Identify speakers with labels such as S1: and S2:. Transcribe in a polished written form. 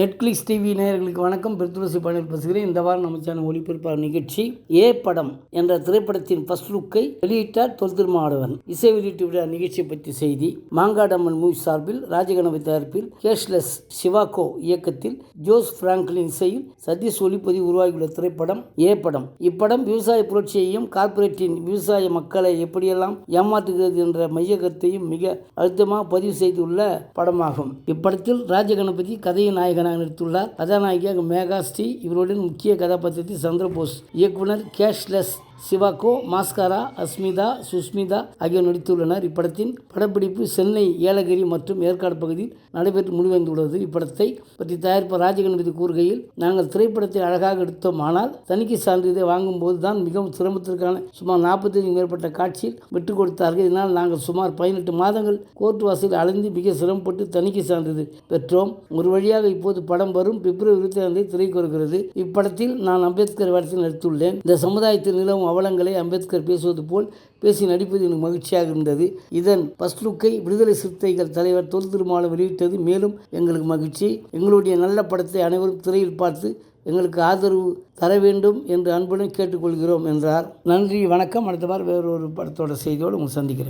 S1: Netflix TV நேயர்களுக்கு வணக்கம். பெருத்துளசி பாண்டியன் பேசுகிறேன். இந்த வாரம் நம்ம சேனல் ஒளிபரப்பான நிகழ்ச்சி ஏ படம் என்ற திரைப்படத்தின் ஃபர்ஸ்ட் லுக்கை வெளியிட்டார் தொல் திருமாவளவன். இசை வெளியீட்டு விழா நிகழ்ச்சியை பற்றி செய்தி. மாங்காடம்மன் மூவி சார்பில் ராஜகணபதி தயாரிப்பில் கேஷ்லெஸ் சிவாகோ இயக்கத்தில் ஜோஸ் பிராங்க்லின் இசையில் சதீஷ் ஒளிப்பதிவு உருவாகியுள்ள திரைப்படம் ஏ படம். இப்படம் விவசாய புரட்சியையும் கார்ப்பரேட்டின் விவசாய மக்களை எப்படியெல்லாம் ஏமாற்றுகிறது என்ற மைய கருத்தையும் மிக அழுத்தமாக பதிவு செய்துள்ள படமாகும். இப்படத்தில் ராஜகணபதி கதையின் நாயகனாக நடித்துள்ளார். கதாநாயகியாக மேகா ஸ்ரீ, இவருடன் முக்கிய கதாபாத்திரத்தில் சந்திரபோஸ், இயக்குனர் கேஷ்லெஸ் சிவாகோ, மாஸ்காரா, அஸ்மிதா, சுஸ்மிதா ஆகியோர் நடித்துள்ளனர். இப்படத்தின் படப்பிடிப்பு சென்னை, ஏலகிரி மற்றும் ஏற்காடு பகுதியில் நடைபெற்று முடிவடைந்துள்ளது. இப்படத்தை பற்றி தயாரிப்பாளர் ராஜகணபதி கூறுகையில், நாங்கள் திரைப்படத்தை அழகாக எடுத்தோம். ஆனால் தணிக்கை சான்றிதழை வாங்கும் போது தான் மிகவும் சிரமத்திற்கான சுமார் 45 மேற்பட்ட காட்சியில் விட்டுக் கொடுத்தார்கள். இதனால் நாங்கள் சுமார் 18 மாதங்கள் கோர்ட் வாசலில் அலைந்து மிக சிரமப்பட்டு தணிக்கை சான்றிதழ் பெற்றோம். ஒரு வழியாக இப்போது படம் வரும் பிப்ரவரி 25 திரைக்கு வருகிறது. இப்படத்தில் நான் அம்பேத்கர் வேடத்தில் நடித்துள்ளேன். இந்த சமுதாயத்தில் நிலவும் அவலங்களை அம்பேத்கர் பேசுவது போல் பேசி நடிப்பது எனக்கு மகிழ்ச்சியாக இருந்தது. இதன் ஃபர்ஸ்ட் லுக்கை விடுதலை சிறுத்தைகள் தலைவர் தொல் திருமாவளவன் வெளியிட்டது மேலும் எங்களுக்கு மகிழ்ச்சி. எங்களுடைய நல்ல படத்தை அனைவரும் திரையில் பார்த்து எங்களுக்கு ஆதரவு தர வேண்டும் என்று அன்புடன் கேட்டுக்கொள்கிறோம் என்றார். நன்றி, வணக்கம். அடுத்த வாரம் வேறொரு படத்தோட செய்தியோடு உங்களை சந்திக்கிறேன்.